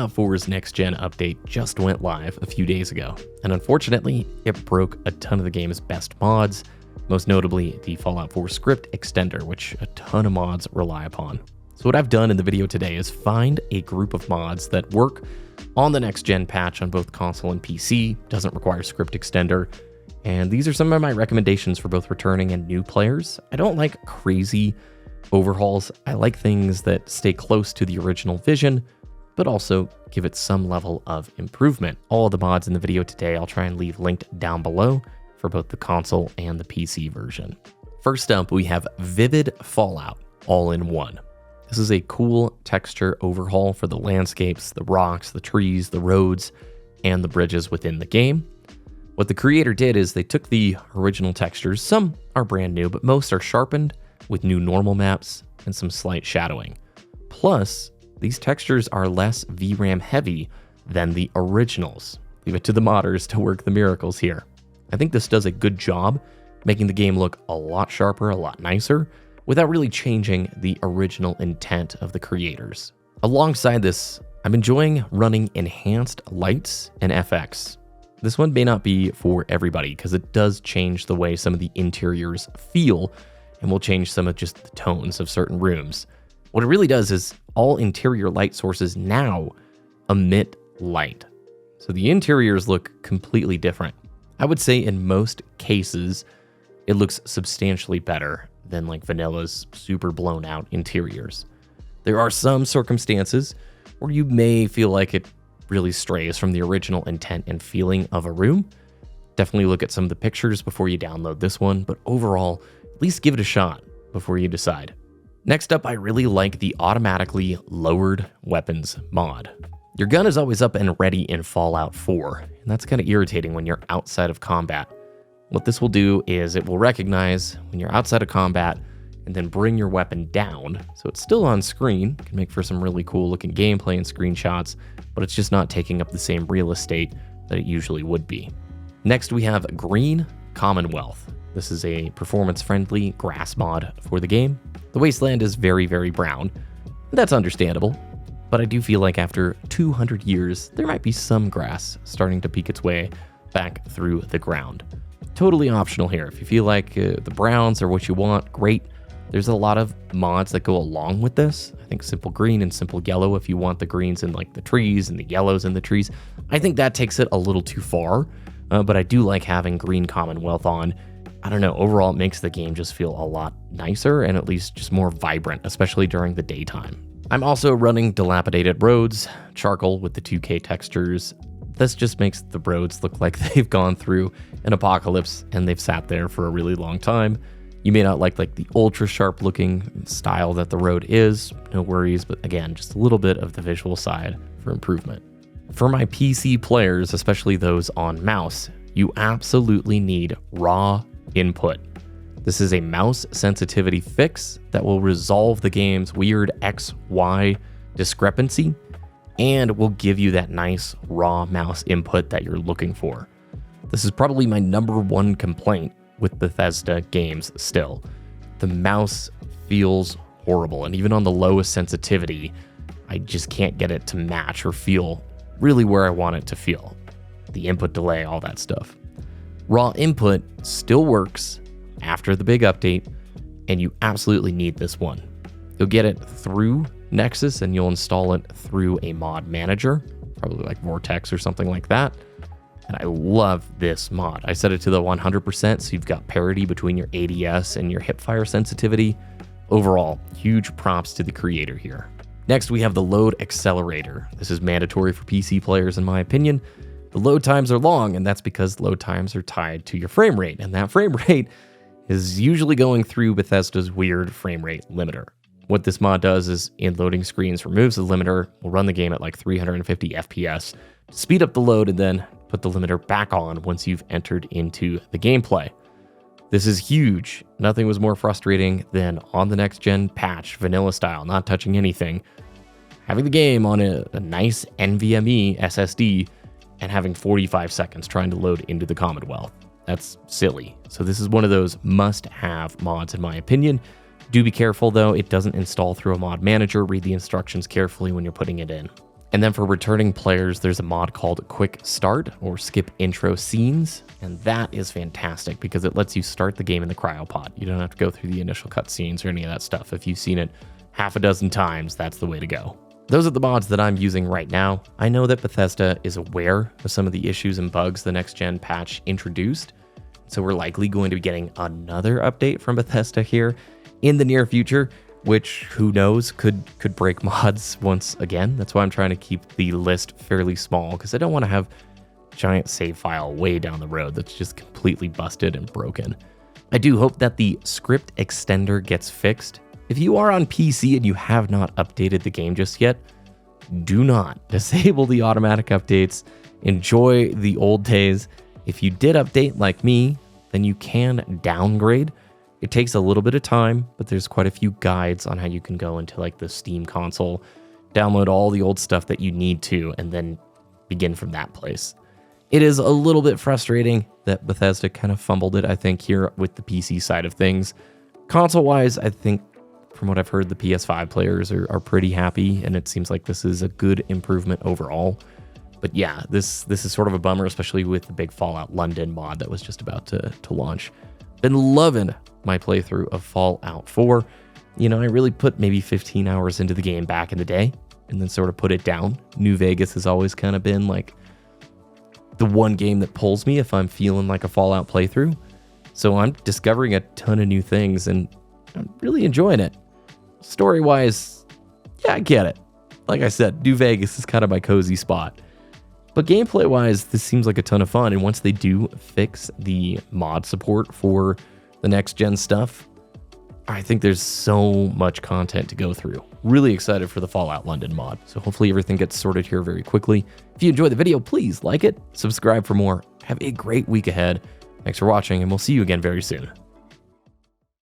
Fallout 4's next-gen update just went live a few days ago, and unfortunately, it broke a ton of the game's best mods, most notably the Fallout 4 script extender, which a ton of mods rely upon. So what I've done in the video today is find a group of mods that work on the next-gen patch on both console and PC, doesn't require script extender, and these are some of my recommendations for both returning and new players. I don't like crazy overhauls. I like things that stay close to the original vision, but also give it some level of improvement. All of the mods in the video today I'll try and leave linked down below for both the console and the PC version. First up, we have Vivid Fallout All-in-One. This is a cool texture overhaul for the landscapes, the rocks, the trees, the roads, and the bridges within the game. What the creator did is they took the original textures, some are brand new, but most are sharpened with new normal maps and some slight shadowing. Plus, these textures are less VRAM heavy than the originals. Leave it to the modders to work the miracles here. I think this does a good job making the game look a lot sharper, a lot nicer, without really changing the original intent of the creators. Alongside this, I'm enjoying running enhanced lights and FX. This one may not be for everybody because it does change the way some of the interiors feel and will change some of just the tones of certain rooms. What it really does is all interior light sources now emit light. So the interiors look completely different. I would say in most cases, it looks substantially better than like vanilla's super blown out interiors. There are some circumstances where you may feel like it really strays from the original intent and feeling of a room. Definitely look at some of the pictures before you download this one, but overall, at least give it a shot before you decide. Next up, I really like the automatically lowered weapons mod. Your gun is always up and ready in Fallout 4, and that's kind of irritating when you're outside of combat. What this will do is it will recognize when you're outside of combat and then bring your weapon down. So it's still on screen, can make for some really cool looking gameplay and screenshots, but it's just not taking up the same real estate that it usually would be. Next, we have Green Commonwealth. This is a performance-friendly grass mod for the game. The wasteland is very, very brown. That's understandable, but I do feel like after 200 years, there might be some grass starting to peek its way back through the ground. Totally optional here. If you feel like the browns are what you want, great. There's a lot of mods that go along with this. I think simple green and simple yellow if you want the greens in like the trees and the yellows in the trees. I think that takes it a little too far, but I do like having Green Commonwealth on. I don't know, overall it makes the game just feel a lot nicer and at least just more vibrant, especially during the daytime. I'm also running Dilapidated Roads, charcoal with the 2K textures. This just makes the roads look like they've gone through an apocalypse and they've sat there for a really long time. You may not like the ultra sharp looking style that the road is, no worries, but again, just a little bit of the visual side for improvement. For my PC players, especially those on mouse, you absolutely need raw input. This is a mouse sensitivity fix that will resolve the game's weird XY discrepancy and will give you that nice raw mouse input that you're looking for. This is probably my #1 complaint with Bethesda games still. The mouse feels horrible, and even on the lowest sensitivity, I just can't get it to match or feel really where I want it to feel. The input delay, all that stuff. Raw input still works after the big update, and you absolutely need this one. You'll get it through Nexus, and you'll install it through a mod manager, probably like Vortex or something like that. And I love this mod. I set it to the 100%, so you've got parity between your ADS and your hipfire sensitivity. Overall, huge props to the creator here. Next, we have the Load Accelerator. This is mandatory for PC players, in my opinion. The load times are long, and that's because load times are tied to your frame rate, and that frame rate is usually going through Bethesda's weird frame rate limiter. What this mod does is, in loading screens, removes the limiter, will run the game at like 350 FPS, speed up the load, and then put the limiter back on once you've entered into the gameplay. This is huge. Nothing was more frustrating than on the next gen patch, vanilla style, not touching anything, having the game on a nice NVMe SSD and having 45 seconds trying to load into the Commonwealth. That's silly. So this is one of those must-have mods in my opinion. Do be careful though, it doesn't install through a mod manager. Read the instructions carefully when you're putting it in. And then for returning players, there's a mod called Quick Start or Skip Intro Scenes. And that is fantastic because it lets you start the game in the cryopod. You don't have to go through the initial cutscenes or any of that stuff. If you've seen it half a dozen times, that's the way to go. Those are the mods that I'm using right now. I know that Bethesda is aware of some of the issues and bugs the next gen patch introduced. So we're likely going to be getting another update from Bethesda here in the near future, which who knows could break mods once again. That's why I'm trying to keep the list fairly small because I don't want to have a giant save file way down the road that's just completely busted and broken. I do hope that the script extender gets fixed. If you are on PC and you have not updated the game just yet, do not disable the automatic updates. Enjoy the old days. If you did update like me, then you can downgrade. It takes a little bit of time, but there's quite a few guides on how you can go into like the Steam console, download all the old stuff that you need to, and then begin from that place. It is a little bit frustrating that Bethesda kind of fumbled it, I think, here with the PC side of things. Console-wise, I think from what I've heard, the PS5 players are pretty happy, and it seems like this is a good improvement overall. But yeah, this is sort of a bummer, especially with the big Fallout London mod that was just about to launch. Been loving my playthrough of Fallout 4. You know, I really put maybe 15 hours into the game back in the day, and then sort of put it down. New Vegas has always kind of been like the one game that pulls me if I'm feeling like a Fallout playthrough. So I'm discovering a ton of new things, and I'm really enjoying it. Story-wise, yeah, I get it. Like I said, New Vegas is kind of my cozy spot. But gameplay-wise, this seems like a ton of fun, and once they do fix the mod support for the next-gen stuff, I think there's so much content to go through. Really excited for the Fallout London mod, so hopefully everything gets sorted here very quickly. If you enjoyed the video, please like it, subscribe for more. Have a great week ahead. Thanks for watching, and we'll see you again very soon.